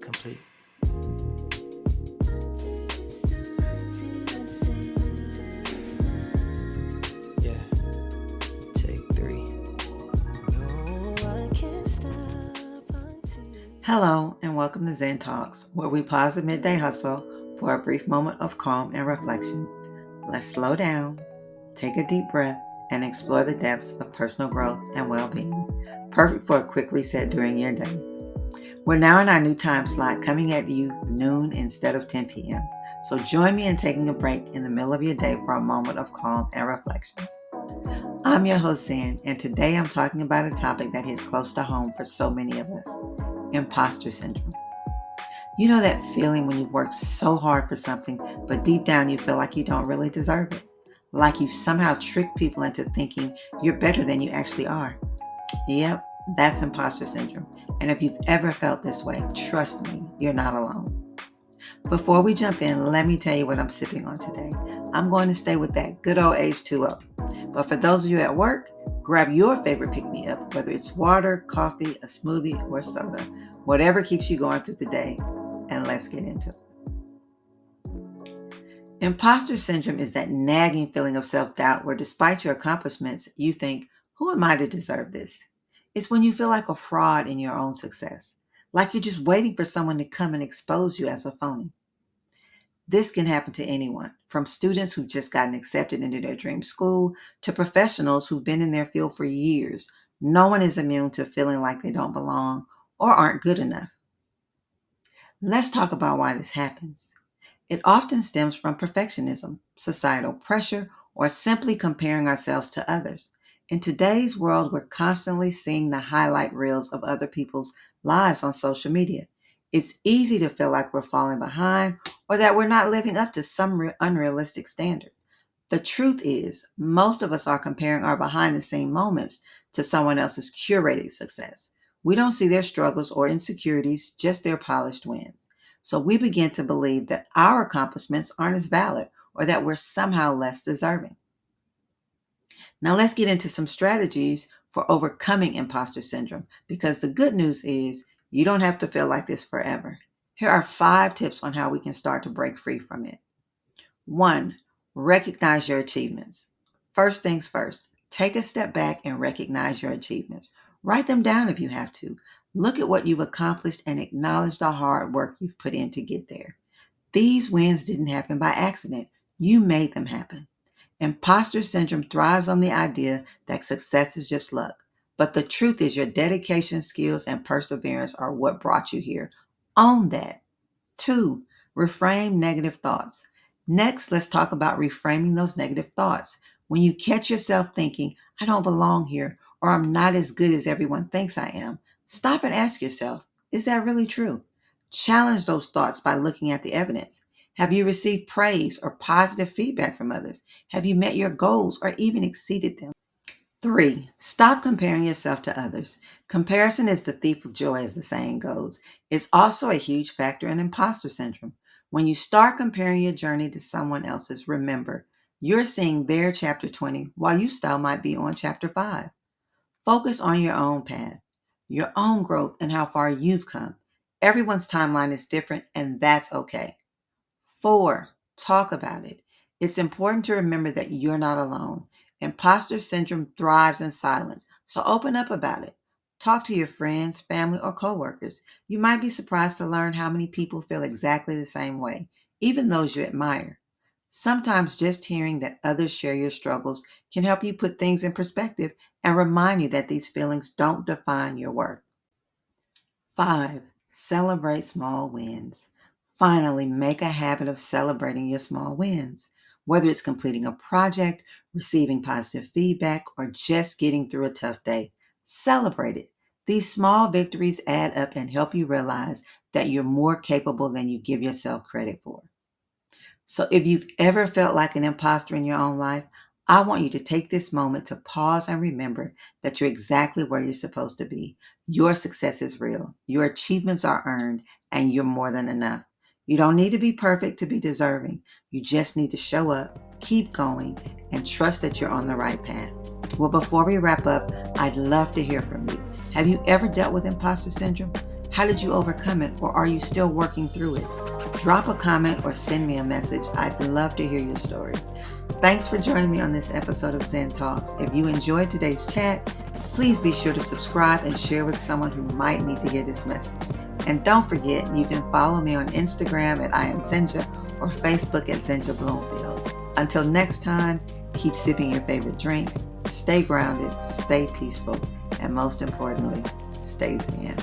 Complete. Yeah. Take 3. Hello and welcome to Zen Talks, where we pause the midday hustle for a brief moment of calm and reflection. Let's slow down, take a deep breath, and explore the depths of personal growth and well-being. Perfect for a quick reset during your day. We're now in our new time slot, coming at you noon instead of 10 p.m. So join me in taking a break in the middle of your day for a moment of calm and reflection. I'm your host, Zen, and today I'm talking about a topic that hits close to home for so many of us: imposter syndrome. You know that feeling when you've worked so hard for something, but deep down you feel like you don't really deserve it? Like you've somehow tricked people into thinking you're better than you actually are. Yep, that's imposter syndrome. And if you've ever felt this way, trust me, you're not alone. Before we jump in, let me tell you what I'm sipping on today. I'm going to stay with that good old H2O. But for those of you at work, grab your favorite pick-me-up, whether it's water, coffee, a smoothie, or soda. Whatever keeps you going through the day, and let's get into it. Imposter syndrome is that nagging feeling of self-doubt where despite your accomplishments, you think, who am I to deserve this? It's when you feel like a fraud in your own success, like you're just waiting for someone to come and expose you as a phony. This can happen to anyone, from students who've just gotten accepted into their dream school to professionals who've been in their field for years. No one is immune to feeling like they don't belong or aren't good enough. Let's talk about why this happens. It often stems from perfectionism, societal pressure, or simply comparing ourselves to others. In today's world, we're constantly seeing the highlight reels of other people's lives on social media. It's easy to feel like we're falling behind or that we're not living up to some unrealistic standard. The truth is, most of us are comparing our behind the scenes moments to someone else's curated success. We don't see their struggles or insecurities, just their polished wins. So we begin to believe that our accomplishments aren't as valid or that we're somehow less deserving. Now let's get into some strategies for overcoming imposter syndrome, because the good news is you don't have to feel like this forever. Here are 5 tips on how we can start to break free from it. 1. Recognize your achievements. First things first, take a step back and recognize your achievements. Write them down if you have to. Look at what you've accomplished and acknowledge the hard work you've put in to get there. These wins didn't happen by accident. You made them happen. Imposter syndrome thrives on the idea that success is just luck. But the truth is your dedication, skills, and perseverance are what brought you here. Own that. 2. Reframe negative thoughts. Next, let's talk about reframing those negative thoughts. When you catch yourself thinking, I don't belong here, or I'm not as good as everyone thinks I am, stop and ask yourself, is that really true? Challenge those thoughts by looking at the evidence. Have you received praise or positive feedback from others? Have you met your goals or even exceeded them? 3. Stop comparing yourself to others. Comparison is the thief of joy, as the saying goes. It's also a huge factor in imposter syndrome. When you start comparing your journey to someone else's, remember, you're seeing their chapter 20 while you still might be on chapter 5. Focus on your own path, your own growth, and how far you've come. Everyone's timeline is different, and that's okay. 4. Talk about it. It's important to remember that you're not alone. Imposter syndrome thrives in silence, so open up about it. Talk to your friends, family, or coworkers. You might be surprised to learn how many people feel exactly the same way, even those you admire. Sometimes just hearing that others share your struggles can help you put things in perspective and remind you that these feelings don't define your worth. 5. Celebrate small wins. Finally, make a habit of celebrating your small wins. Whether it's completing a project, receiving positive feedback, or just getting through a tough day, celebrate it. These small victories add up and help you realize that you're more capable than you give yourself credit for. So if you've ever felt like an imposter in your own life, I want you to take this moment to pause and remember that you're exactly where you're supposed to be. Your success is real. Your achievements are earned, and you're more than enough. You don't need to be perfect to be deserving. You just need to show up, keep going, and trust that you're on the right path. Well, before we wrap up, I'd love to hear from you. Have you ever dealt with imposter syndrome? How did you overcome it, or are you still working through it? Drop a comment or send me a message. I'd love to hear your story. Thanks for joining me on this episode of Zen Talks. If you enjoyed today's chat, please be sure to subscribe and share with someone who might need to hear this message. And don't forget, you can follow me on Instagram at I am Zenja or Facebook at Zenja Bloomfield. Until next time, keep sipping your favorite drink, stay grounded, stay peaceful, and most importantly, stay Zen.